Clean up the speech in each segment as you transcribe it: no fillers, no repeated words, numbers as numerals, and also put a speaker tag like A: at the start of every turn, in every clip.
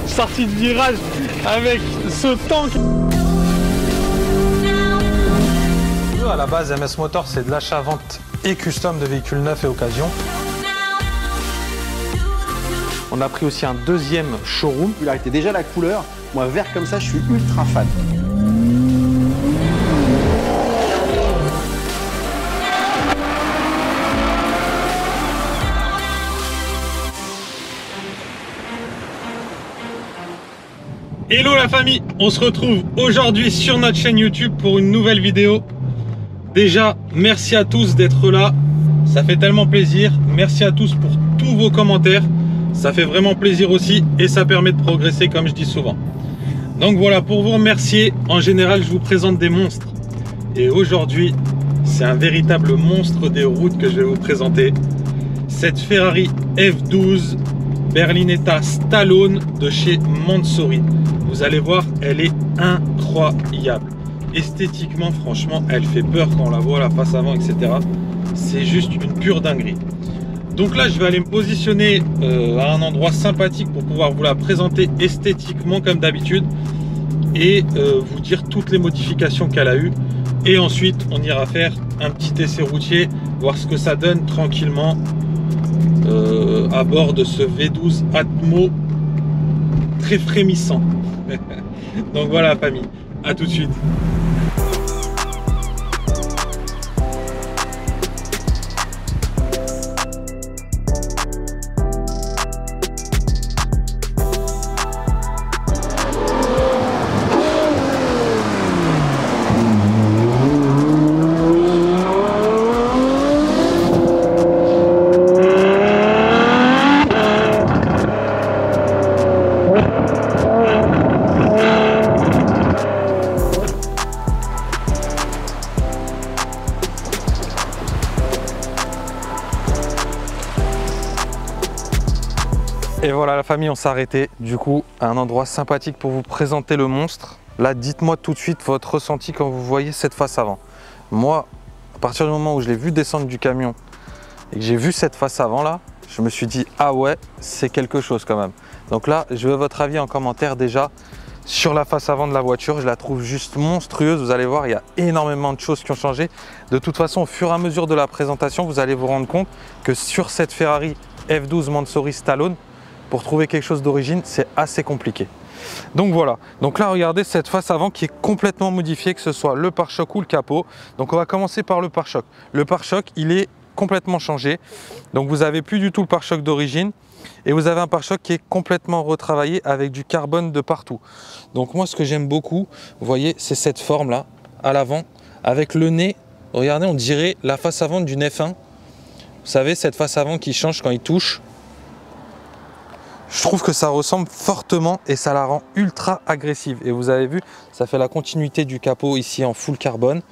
A: sortie de virage avec ce tank. À la base, MS Motor, c'est de l'achat-vente et custom de véhicules neufs et occasion. On a pris aussi un deuxième showroom.
B: Il a été déjà la couleur. Moi, vert comme ça, je suis ultra fan.
A: Hello la famille, on se retrouve aujourd'hui sur notre chaîne YouTube pour une nouvelle vidéo. Déjà, merci à tous d'être là, ça fait tellement plaisir. Merci à tous pour tous vos commentaires, ça fait vraiment plaisir aussi et ça permet de progresser comme je dis souvent. Donc voilà, pour vous remercier, en général je vous présente des monstres. Et aujourd'hui, c'est un véritable monstre des routes que je vais vous présenter. Cette Ferrari F12 Berlinetta Stallone de chez Mansory. Vous allez voir, elle est incroyable. Esthétiquement, franchement, elle fait peur quand on la voit, la face avant, etc. C'est juste une pure dinguerie. Donc là, je vais aller me positionner à un endroit sympathique pour pouvoir vous la présenter esthétiquement comme d'habitude et vous dire toutes les modifications qu'elle a eues. Et ensuite, on ira faire un petit essai routier, voir ce que ça donne tranquillement à bord de ce V12 Atmo très frémissant. Donc voilà, famille, à tout de suite. Et voilà la famille, on s'est arrêté du coup à un endroit sympathique pour vous présenter le monstre. Là, dites-moi tout de suite votre ressenti quand vous voyez cette face avant. Moi, à partir du moment où je l'ai vu descendre du camion et que j'ai vu cette face avant là, je me suis dit ah ouais, c'est quelque chose quand même. Donc là, je veux votre avis en commentaire déjà sur la face avant de la voiture. Je la trouve juste monstrueuse. Vous allez voir, il y a énormément de choses qui ont changé. De toute façon, au fur et à mesure de la présentation, vous allez vous rendre compte que sur cette Ferrari F12 Mansory Stallone, pour trouver quelque chose d'origine, c'est assez compliqué. Donc voilà, donc là regardez cette face avant qui est complètement modifiée, que ce soit le pare-choc ou le capot. Donc on va commencer par le pare-choc. Le pare-choc, il est complètement changé. Donc vous n'avez plus du tout le pare-choc d'origine et vous avez un pare-choc qui est complètement retravaillé avec du carbone de partout. Donc moi ce que j'aime beaucoup, vous voyez, c'est cette forme là à l'avant avec le nez. Regardez, on dirait la face avant d'une F1. Vous savez, cette face avant qui change quand il touche. Je trouve que ça ressemble fortement et ça la rend ultra agressive. Et vous avez vu, ça fait la continuité du capot ici en full carbone.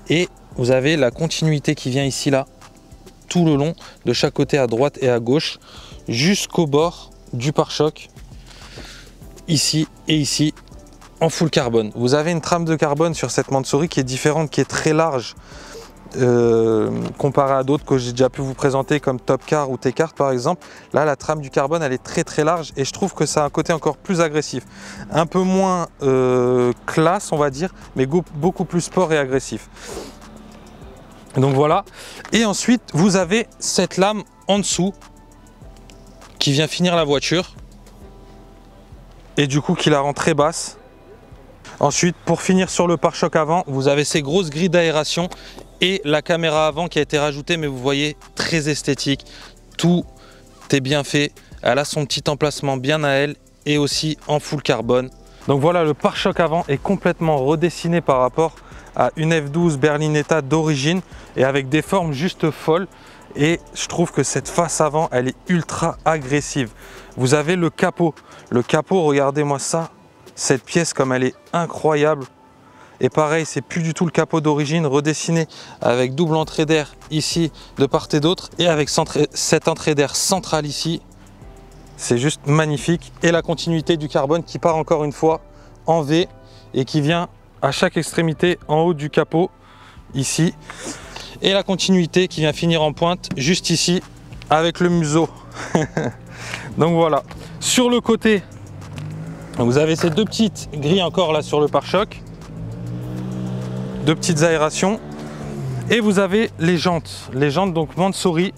A: Et vous avez la continuité qui vient ici là, tout le long, de chaque côté à droite et à gauche, jusqu'au bord du pare-choc, ici et ici, en full carbone. Vous avez une trame de carbone sur cette Mansory qui est différente, qui est très large. Comparé à d'autres que j'ai déjà pu vous présenter comme Top Car ou T-Cart par exemple. Là la trame du carbone elle est très large et je trouve que ça a un côté encore plus agressif, un peu moins classe on va dire, mais beaucoup plus sport et agressif. Donc voilà, et ensuite vous avez cette lame en dessous qui vient finir la voiture et du coup qui la rend très basse. Ensuite, pour finir sur le pare-choc avant, vous avez ces grosses grilles d'aération et la caméra avant qui a été rajoutée, mais vous voyez, très esthétique. Tout est bien fait. Elle a son petit emplacement bien à elle et aussi en full carbone. Donc voilà, le pare-choc avant est complètement redessiné par rapport à une F12 Berlinetta d'origine et avec des formes juste folles. Et je trouve que cette face avant, elle est ultra agressive. Vous avez le capot. Le capot, regardez-moi ça. Cette pièce, comme elle est incroyable. Et pareil, c'est plus du tout le capot d'origine, redessiné avec double entrée d'air ici de part et d'autre et avec cette entrée d'air centrale ici. C'est juste magnifique. Et la continuité du carbone qui part encore une fois en V et qui vient à chaque extrémité en haut du capot ici. Et la continuité qui vient finir en pointe juste ici avec le museau. Donc voilà. Sur le côté, Vous avez ces deux petites grilles encore là sur le pare-choc, deux petites aérations, et vous avez les jantes donc Mansory.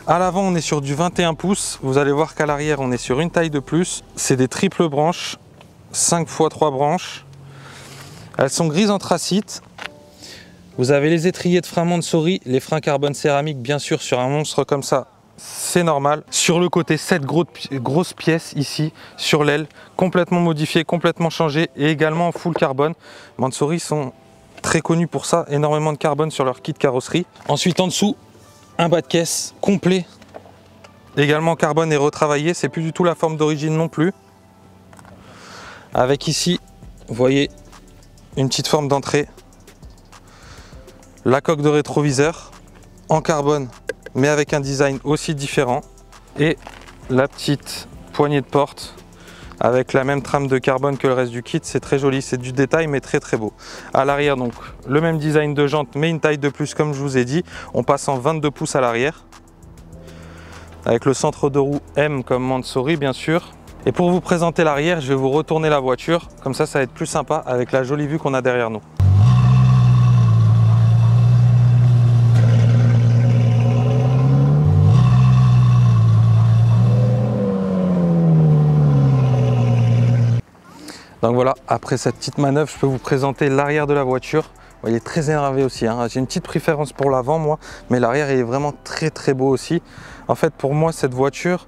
A: À l'avant on est sur du 21 pouces, vous allez voir qu'à l'arrière on est sur une taille de plus, c'est des triples branches, 5 x 3 branches, elles sont grises anthracite. Vous avez les étriers de frein Mansory, les freins carbone céramique bien sûr sur un monstre comme ça, c'est normal. Sur le côté, cette grosse pièce ici sur l'aile, complètement modifiée, complètement changée et également en full carbone. Mansory sont très connus pour ça, énormément de carbone sur leur kit carrosserie. Ensuite en dessous, un bas de caisse complet, également carbone et retravaillé, c'est plus du tout la forme d'origine non plus. Avec ici, vous voyez, une petite forme d'entrée. La coque de rétroviseur en carbone mais avec un design aussi différent et la petite poignée de porte avec la même trame de carbone que le reste du kit. C'est très joli, c'est du détail mais très beau. À l'arrière donc le même design de jante mais une taille de plus comme je vous ai dit. On passe en 22 pouces à l'arrière avec le centre de roue M comme Mansory bien sûr. Et pour vous présenter l'arrière, je vais vous retourner la voiture, comme ça va être plus sympa avec la jolie vue qu'on a derrière nous. Donc voilà, après cette petite manœuvre, je peux vous présenter l'arrière de la voiture. Il est très énervé aussi, hein. J'ai une petite préférence pour l'avant moi, mais l'arrière est vraiment très beau aussi. En fait pour moi cette voiture,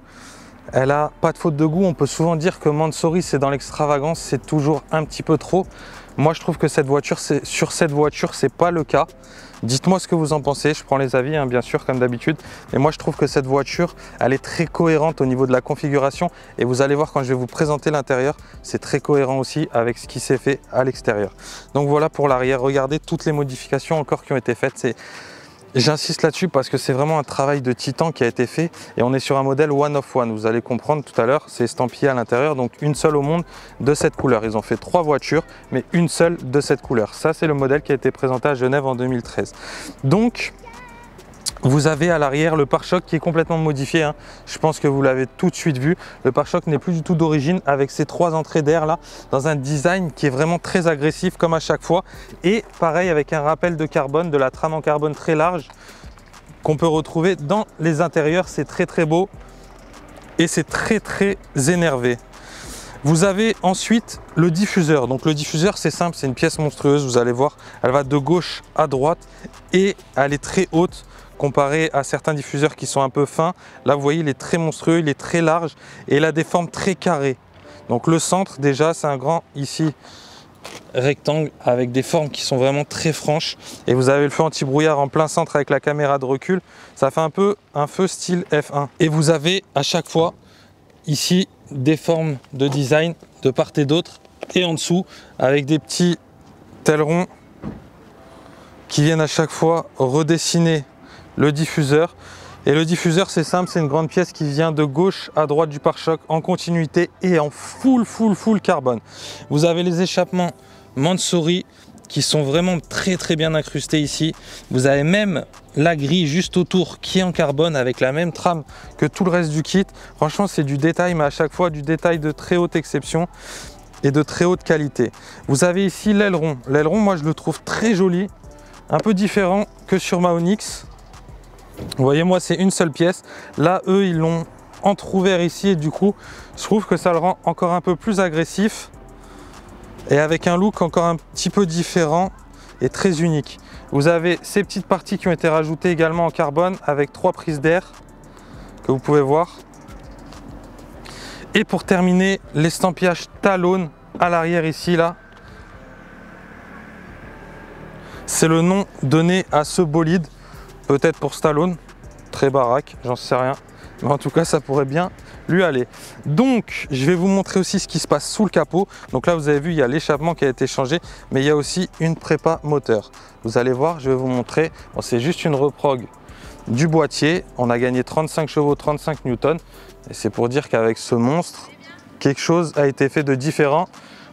A: elle a pas de faute de goût. On peut souvent dire que Mansory c'est dans l'extravagance, c'est toujours un petit peu trop. Moi je trouve que sur cette voiture c'est pas le cas. Dites-moi ce que vous en pensez, je prends les avis hein, bien sûr comme d'habitude. Et moi je trouve que cette voiture elle est très cohérente au niveau de la configuration. Et vous allez voir quand je vais vous présenter l'intérieur, c'est très cohérent aussi avec ce qui s'est fait à l'extérieur. Donc voilà pour l'arrière, regardez toutes les modifications encore qui ont été faites. J'insiste là-dessus parce que c'est vraiment un travail de titan qui a été fait et on est sur un modèle one of one. Vous allez comprendre tout à l'heure, c'est estampillé à l'intérieur, donc une seule au monde de cette couleur. Ils ont fait 3 voitures, mais une seule de cette couleur. Ça, c'est le modèle qui a été présenté à Genève en 2013. Donc, vous avez à l'arrière le pare-choc qui est complètement modifié, hein. Je pense que vous l'avez tout de suite vu. Le pare-choc n'est plus du tout d'origine avec ces 3 entrées d'air là, dans un design qui est vraiment très agressif comme à chaque fois. Et pareil avec un rappel de carbone, de la trame en carbone très large qu'on peut retrouver dans les intérieurs. C'est très beau et c'est très énervé. Vous avez ensuite le diffuseur. Donc le diffuseur c'est simple, c'est une pièce monstrueuse, vous allez voir. Elle va de gauche à droite et elle est très haute. Comparé à certains diffuseurs qui sont un peu fins, là vous voyez il est très monstrueux, il est très large et il a des formes très carrées. Donc le centre déjà c'est un grand ici rectangle avec des formes qui sont vraiment très franches et vous avez le feu anti-brouillard en plein centre avec la caméra de recul. Ça fait un peu un feu style F1 et vous avez à chaque fois ici des formes de design de part et d'autre et en dessous avec des petits ailerons qui viennent à chaque fois redessiner le diffuseur. Et le diffuseur c'est simple, c'est une grande pièce qui vient de gauche à droite du pare-choc en continuité et en full carbone. Vous avez les échappements Mansory qui sont vraiment très bien incrustés ici. Vous avez même la grille juste autour qui est en carbone avec la même trame que tout le reste du kit. Franchement c'est du détail mais à chaque fois du détail de très haute exception et de très haute qualité. Vous avez ici l'aileron. L'aileron moi je le trouve très joli, un peu différent que sur ma Onyx. Vous voyez moi c'est une seule pièce, là eux ils l'ont entrouvert ici et du coup je trouve que ça le rend encore un peu plus agressif et avec un look encore un petit peu différent et très unique. Vous avez ces petites parties qui ont été rajoutées également en carbone avec 3 prises d'air que vous pouvez voir. Et pour terminer l'estampillage Talon à l'arrière ici là, c'est le nom donné à ce bolide. Peut-être pour Stallone, très baraque, j'en sais rien. Mais en tout cas, ça pourrait bien lui aller. Donc, je vais vous montrer aussi ce qui se passe sous le capot. Donc là, vous avez vu, il y a l'échappement qui a été changé, mais il y a aussi une prépa moteur. Vous allez voir, je vais vous montrer. Bon, c'est juste une reprog du boîtier. On a gagné 35 chevaux, 35 newtons. Et c'est pour dire qu'avec ce monstre, quelque chose a été fait de différent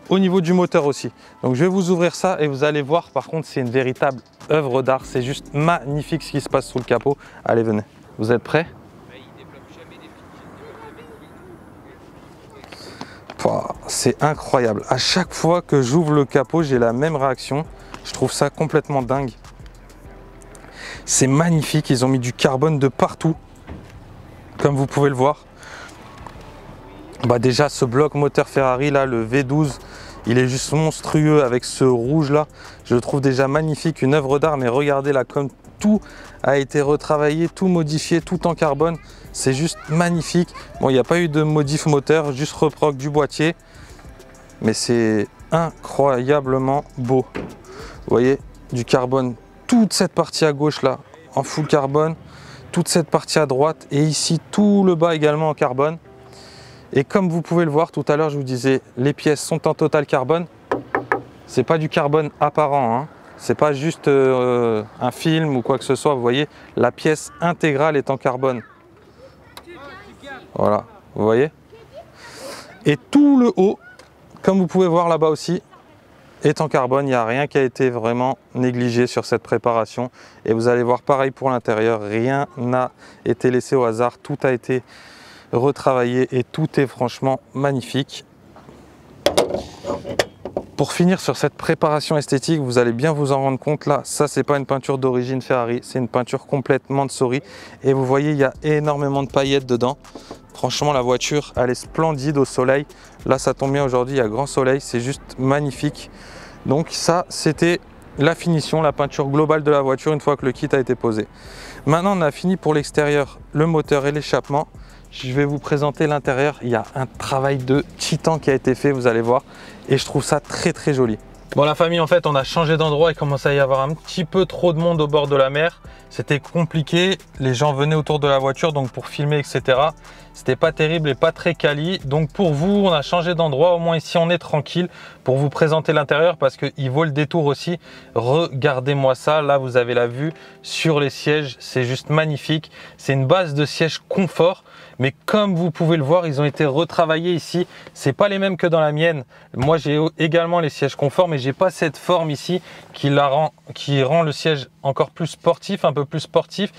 A: au niveau du moteur aussi. Donc je vais vous ouvrir ça et vous allez voir, par contre c'est une véritable œuvre d'art, c'est juste magnifique ce qui se passe sous le capot. Allez venez, vous êtes prêts? c'est incroyable. À chaque fois que j'ouvre le capot, j'ai la même réaction. Je trouve ça complètement dingue. C'est magnifique, ils ont mis du carbone de partout, comme vous pouvez le voir. Bah déjà, ce bloc moteur Ferrari, là, le V12, il est juste monstrueux avec ce rouge là. Je le trouve déjà magnifique, une œuvre d'art, mais regardez là, comme tout a été retravaillé, tout modifié, tout en carbone. C'est juste magnifique. Bon, il n'y a pas eu de modif moteur, juste reproc du boîtier. Mais c'est incroyablement beau. Vous voyez, du carbone. Toute cette partie à gauche là, en full carbone. Toute cette partie à droite. Et ici, tout le bas également en carbone. Et comme vous pouvez le voir tout à l'heure, je vous disais, les pièces sont en total carbone. C'est pas du carbone apparent, hein. C'est pas juste un film ou quoi que ce soit. Vous voyez, la pièce intégrale est en carbone. Voilà, vous voyez. Et tout le haut, comme vous pouvez voir là-bas aussi, est en carbone. Il n'y a rien qui a été vraiment négligé sur cette préparation. Et vous allez voir pareil pour l'intérieur. Rien n'a été laissé au hasard. Tout a été retravaillé et tout est franchement magnifique. Pour finir sur cette préparation esthétique, vous allez bien vous en rendre compte là, ça c'est pas une peinture d'origine Ferrari, c'est une peinture complètement de Sory. Et vous voyez, il y a énormément de paillettes dedans. Franchement, la voiture, elle est splendide au soleil. Là, ça tombe bien aujourd'hui, il y a grand soleil, c'est juste magnifique. Donc ça, c'était la finition, la peinture globale de la voiture une fois que le kit a été posé. Maintenant, on a fini pour l'extérieur, le moteur et l'échappement. Je vais vous présenter l'intérieur. Il y a un travail de titan qui a été fait, vous allez voir. Et je trouve ça très très joli. Bon, la famille, en fait, on a changé d'endroit. Il commençait à y avoir un petit peu trop de monde au bord de la mer. C'était compliqué. Les gens venaient autour de la voiture, donc pour filmer, etc. C'était pas terrible et pas très quali. Donc pour vous, on a changé d'endroit. Au moins ici, on est tranquille pour vous présenter l'intérieur parce qu'il vaut le détour aussi. Regardez-moi ça. Là, vous avez la vue sur les sièges. C'est juste magnifique. C'est une base de siège confort. Mais comme vous pouvez le voir, ils ont été retravaillés ici. C'est pas les mêmes que dans la mienne. Moi, j'ai également les sièges confort, mais j'ai pas cette forme ici qui rend le siège encore plus sportif, un peu plus sportif.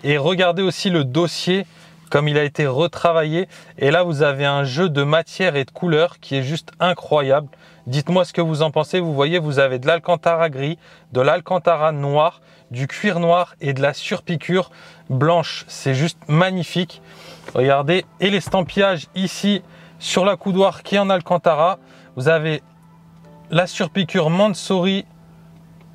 A: Et regardez aussi le dossier, comme il a été retravaillé. Et là, vous avez un jeu de matière et de couleurs qui est juste incroyable. Dites-moi ce que vous en pensez. Vous voyez, vous avez de l'alcantara gris, de l'alcantara noir, du cuir noir et de la surpiqûre blanche. C'est juste magnifique. Regardez, et l'estampillage ici sur la coudoir qui est en alcantara. Vous avez la surpiqûre Mansory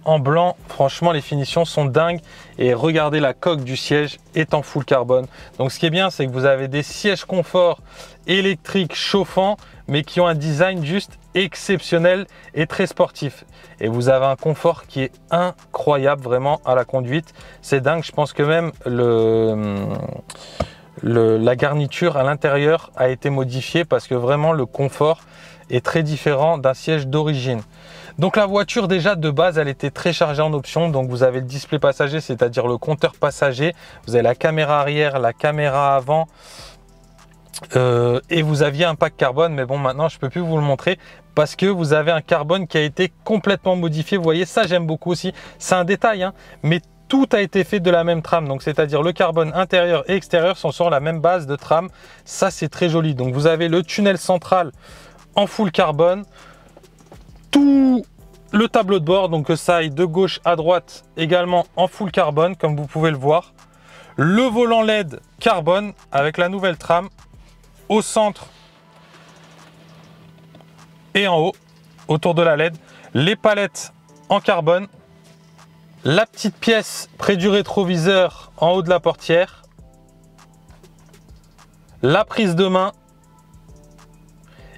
A: en blanc. Franchement, les finitions sont dingues. Et regardez, la coque du siège est en full carbone. Donc ce qui est bien, c'est que vous avez des sièges confort électriques chauffants, mais qui ont un design juste exceptionnel et très sportif. Et vous avez un confort qui est incroyable vraiment à la conduite. C'est dingue. Je pense que même la garniture à l'intérieur a été modifiée parce que vraiment le confort est très différent d'un siège d'origine. Donc la voiture déjà de base, elle était très chargée en options. Donc vous avez le display passager, c'est-à-dire le compteur passager. Vous avez la caméra arrière, la caméra avant. Et vous aviez un pack carbone, mais bon, maintenant je peux plus vous le montrer parce que vous avez un carbone qui a été complètement modifié. Vous voyez, ça j'aime beaucoup aussi. C'est un détail, hein, mais tout a été fait de la même trame, donc c'est-à-dire le carbone intérieur et extérieur sont sur la même base de trame. Ça, c'est très joli. Donc vous avez le tunnel central en full carbone, tout le tableau de bord, donc que ça aille de gauche à droite, également en full carbone, comme vous pouvez le voir. Le volant LED carbone avec la nouvelle trame au centre et en haut, autour de la LED. Les palettes en carbone. La petite pièce près du rétroviseur en haut de la portière. La prise de main.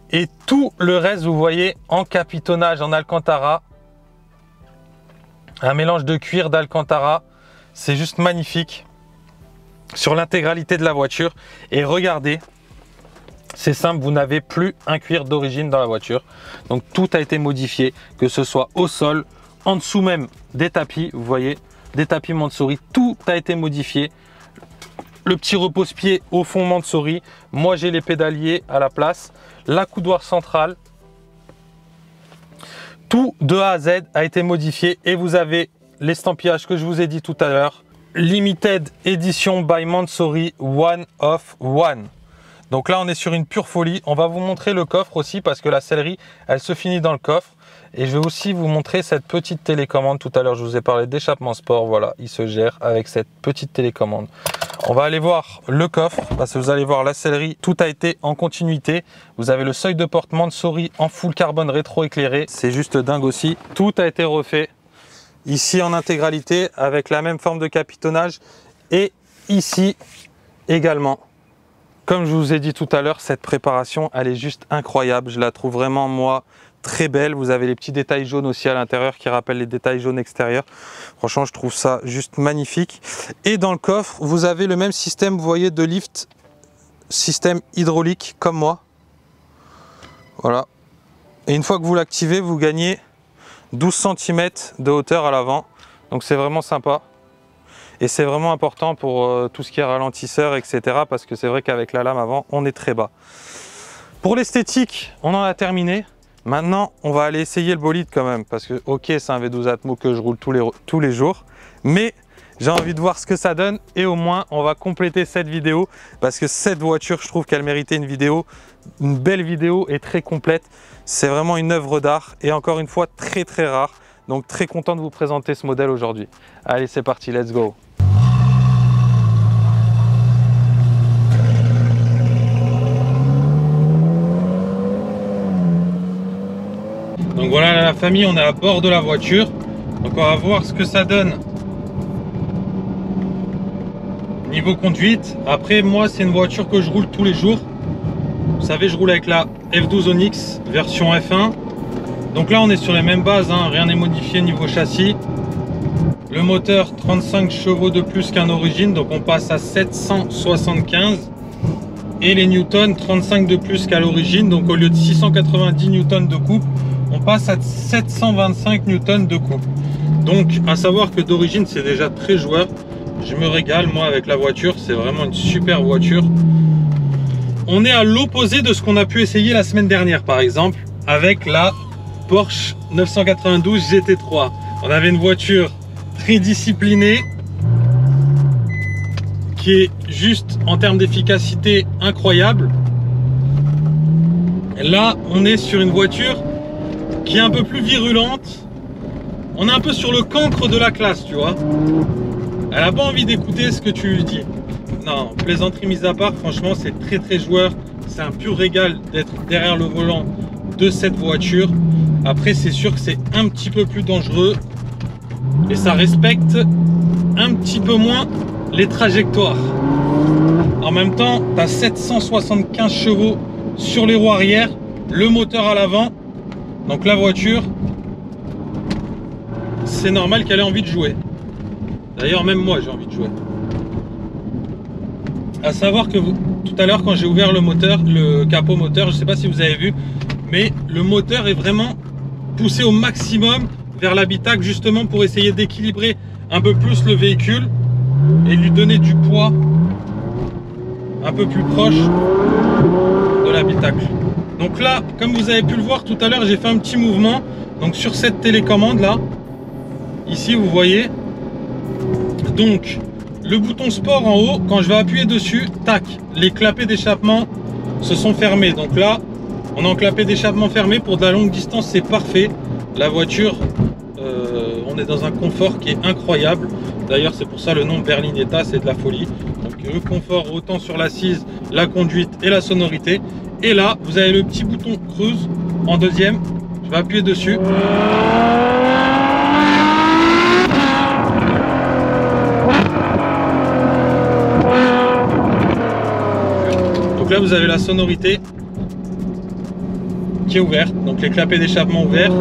A: Et tout le reste, vous voyez, en capitonnage, en alcantara. Un mélange de cuir, d'alcantara. C'est juste magnifique. Sur l'intégralité de la voiture. Et regardez, c'est simple, vous n'avez plus un cuir d'origine dans la voiture. Donc tout a été modifié, que ce soit au sol, en dessous même des tapis, vous voyez, des tapis Mansory, tout a été modifié. Le petit repose-pied au fond Mansory, moi j'ai les pédaliers à la place, la coudoir centrale, tout de A à Z a été modifié et vous avez l'estampillage que je vous ai dit tout à l'heure, Limited Edition by Mansory One of One. Donc là, on est sur une pure folie. On va vous montrer le coffre aussi parce que la sellerie, elle se finit dans le coffre. Et je vais aussi vous montrer cette petite télécommande. Tout à l'heure, je vous ai parlé d'échappement sport. Voilà, il se gère avec cette petite télécommande. On va aller voir le coffre parce que vous allez voir la sellerie. Tout a été en continuité. Vous avez le seuil de porte Mansory en full carbone rétro-éclairé. C'est juste dingue aussi. Tout a été refait ici en intégralité avec la même forme de capitonnage. Et ici également. Comme je vous ai dit tout à l'heure, cette préparation, elle est juste incroyable. Je la trouve vraiment, moi, très belle. Vous avez les petits détails jaunes aussi à l'intérieur qui rappellent les détails jaunes extérieurs. Franchement, je trouve ça juste magnifique. Et dans le coffre, vous avez le même système, vous voyez, de lift, système hydraulique comme moi. Voilà. Et une fois que vous l'activez, vous gagnez 12 cm de hauteur à l'avant. Donc c'est vraiment sympa. Et c'est vraiment important pour tout ce qui est ralentisseur, etc. Parce que c'est vrai qu'avec la lame avant, on est très bas. Pour l'esthétique, on en a terminé. Maintenant, on va aller essayer le bolide quand même. Parce que, ok, c'est un V12 Atmo que je roule tous les jours. Mais j'ai envie de voir ce que ça donne. Et au moins, on va compléter cette vidéo. Parce que cette voiture, je trouve qu'elle méritait une vidéo. Une belle vidéo et très complète. C'est vraiment une œuvre d'art. Et encore une fois, très très rare. Donc très content de vous présenter ce modèle aujourd'hui. Allez, c'est parti, let's go. Donc voilà la famille, on est à bord de la voiture. Donc on va voir ce que ça donne niveau conduite. Après moi, c'est une voiture que je roule tous les jours. Vous savez, je roule avec la F12 Onyx version F1. Donc là, on est sur les mêmes bases, hein, rien n'est modifié niveau châssis. Le moteur, 35 chevaux de plus qu'en origine, donc on passe à 775. Et les newtons, 35 de plus qu'à l'origine, donc au lieu de 690 newtons de coupe, on passe à 725 newtons de coupe. Donc, à savoir que d'origine, c'est déjà très joueur. Je me régale, moi, avec la voiture. C'est vraiment une super voiture. On est à l'opposé de ce qu'on a pu essayer la semaine dernière, par exemple, avec la Porsche 992 GT3. On avait une voiture très disciplinée, qui est juste, en termes d'efficacité, incroyable. Là, on est sur une voiture qui est un peu plus virulente. On est un peu sur le cancre de la classe, tu vois. Elle n'a pas envie d'écouter ce que tu lui dis. Non, plaisanterie mise à part, franchement, c'est très très joueur. C'est un pur régal d'être derrière le volant de cette voiture. Après, c'est sûr que c'est un petit peu plus dangereux. Et ça respecte un petit peu moins les trajectoires. En même temps, tu as 775 chevaux sur les roues arrière, le moteur à l'avant. Donc la voiture, c'est normal qu'elle ait envie de jouer. D'ailleurs, même moi, j'ai envie de jouer. À savoir que tout à l'heure, quand j'ai ouvert le moteur, le capot moteur, je ne sais pas si vous avez vu, mais le moteur est vraiment poussé au maximum vers l'habitacle, justement pour essayer d'équilibrer un peu plus le véhicule et lui donner du poids un peu plus proche de l'habitacle. Donc là, comme vous avez pu le voir tout à l'heure, j'ai fait un petit mouvement. Donc sur cette télécommande là, ici vous voyez, donc le bouton sport en haut, quand je vais appuyer dessus, tac, les clapets d'échappement se sont fermés. Donc là, on a un clapet d'échappement fermé. Pour de la longue distance, c'est parfait. La voiture, on est dans un confort qui est incroyable. D'ailleurs, c'est pour ça le nom Berlinetta, c'est de la folie. Donc le confort autant sur l'assise, la conduite et la sonorité. Et là, vous avez le petit bouton cruise en deuxième. Je vais appuyer dessus. Donc là, vous avez la sonorité qui est ouverte. Donc les clapets d'échappement ouverts.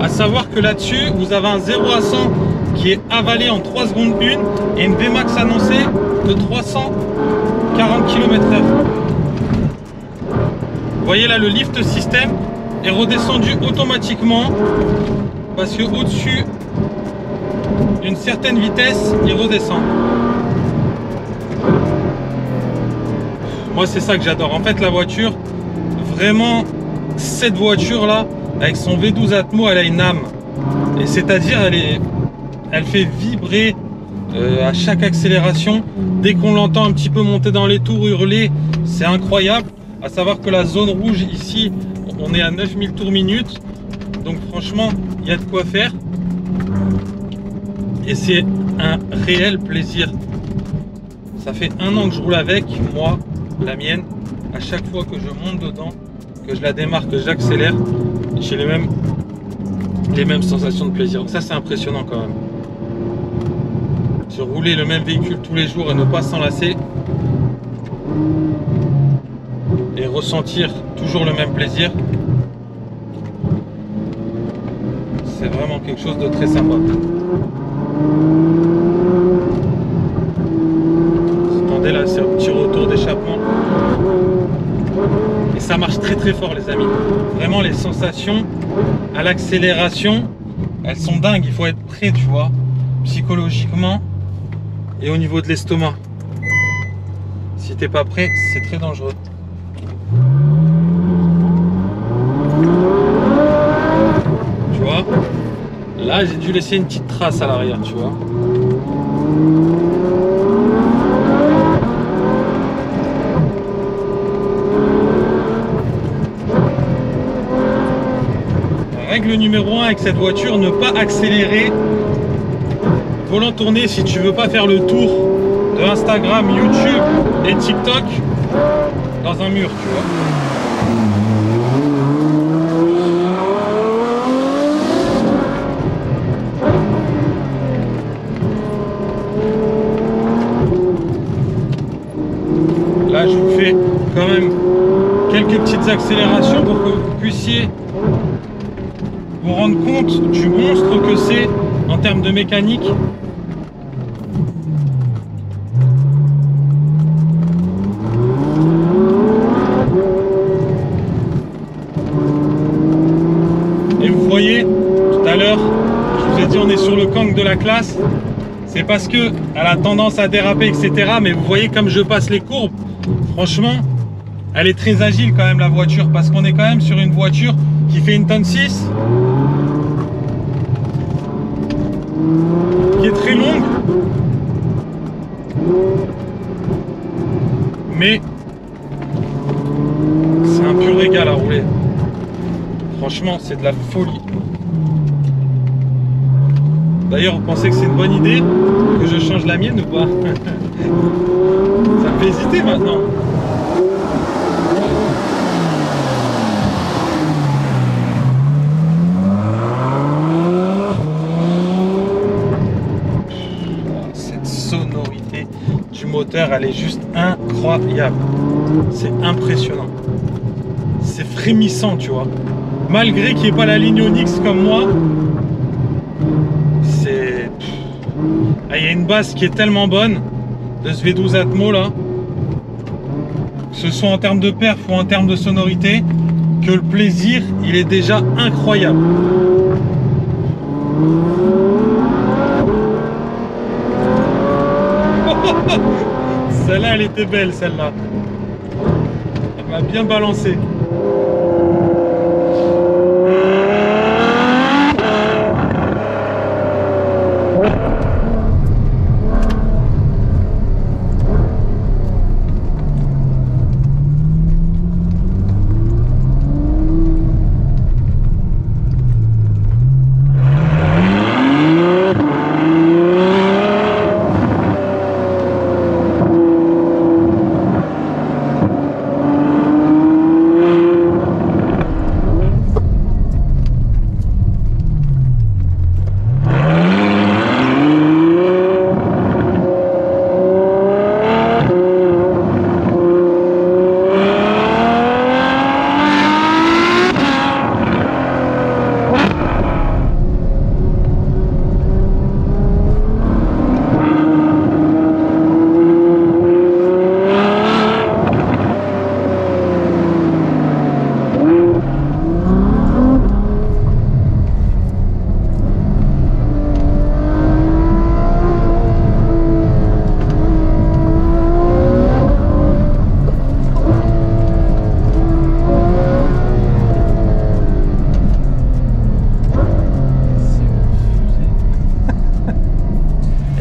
A: Savoir que là-dessus, vous avez un 0 à 100 qui est avalé en 3 secondes 1 et une Vmax annoncée de 340 km/h. Vous voyez là, le lift système est redescendu automatiquement parce que au-dessus d'une certaine vitesse, il redescend. Moi, c'est ça que j'adore. En fait, la voiture, vraiment, cette voiture là, avec son V12 Atmo, elle a une âme. Et c'est-à-dire, elle fait vibrer à chaque accélération. Dès qu'on l'entend un petit peu monter dans les tours, hurler, c'est incroyable. À savoir que la zone rouge ici, on est à 9000 tours minute. Donc franchement, il y a de quoi faire. Et c'est un réel plaisir. Ça fait 1 an que je roule avec, moi, la mienne. À chaque fois que je monte dedans, que je la démarre, que j'accélère, j'ai les mêmes sensations de plaisir. Donc ça, c'est impressionnant quand même. Se rouler le même véhicule tous les jours et ne pas s'enlacer et ressentir toujours le même plaisir, c'est vraiment quelque chose de très sympa. Vous entendez là, c'est un petit retour d'échappement et ça marche très très fort les amis. Vraiment les sensations à l'accélération, elles sont dingues. Il faut être prêt, tu vois, psychologiquement et au niveau de l'estomac. Si t'es pas prêt, c'est très dangereux. Tu vois, là j'ai dû laisser une petite trace à l'arrière, tu vois. Règle numéro 1 avec cette voiture, ne pas accélérer. Volant tourné si tu veux pas faire le tour de Instagram, YouTube et TikTok dans un mur, tu vois. Là, je vous fais quand même quelques petites accélérations pour que vous puissiez vous rendre compte du monstre que c'est en termes de mécanique. Et vous voyez, tout à l'heure, je vous ai dit on est sur le Kang de la classe. C'est parce que elle a tendance à déraper, etc. Mais vous voyez comme je passe les courbes, franchement, elle est très agile quand même la voiture. Parce qu'on est quand même sur une voiture qui fait 1,6 tonne, qui est très longue. Mais c'est un pur régal à rouler. Franchement, c'est de la folie. D'ailleurs, vous pensez que c'est une bonne idée que je change la mienne ou pas? Ça me fait hésiter maintenant. Cette sonorité du moteur, elle est juste incroyable. C'est impressionnant. C'est frémissant, tu vois. Malgré qu'il n'y ait pas la ligne Onyx comme moi, c'est... Ah, il y a une basse qui est tellement bonne de ce V12 Atmo là, que ce soit en termes de perf ou en termes de sonorité, que le plaisir, il est déjà incroyable. Celle-là, elle était belle, celle-là. Elle m'a bien balancé.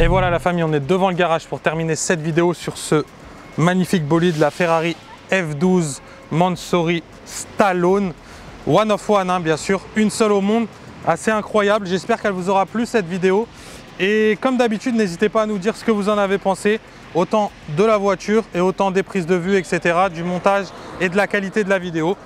A: Et voilà la famille, on est devant le garage pour terminer cette vidéo sur ce magnifique bolide, la Ferrari F12 Mansory Stallone. One of one, hein, bien sûr, une seule au monde, assez incroyable. J'espère qu'elle vous aura plu cette vidéo. Et comme d'habitude, n'hésitez pas à nous dire ce que vous en avez pensé, autant de la voiture et autant des prises de vue, etc., du montage et de la qualité de la vidéo.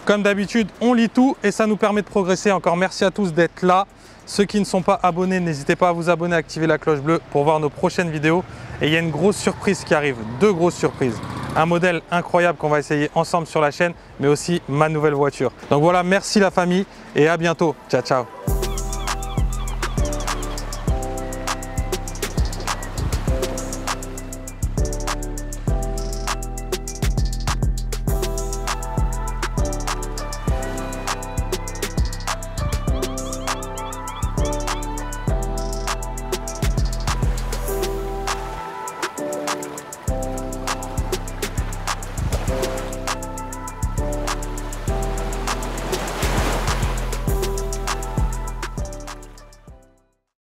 A: Comme d'habitude, on lit tout et ça nous permet de progresser. Encore merci à tous d'être là. Ceux qui ne sont pas abonnés, n'hésitez pas à vous abonner, à activer la cloche bleue pour voir nos prochaines vidéos. Et il y a une grosse surprise qui arrive, deux grosses surprises. Un modèle incroyable qu'on va essayer ensemble sur la chaîne, mais aussi ma nouvelle voiture. Donc voilà, merci la famille et à bientôt. Ciao, ciao.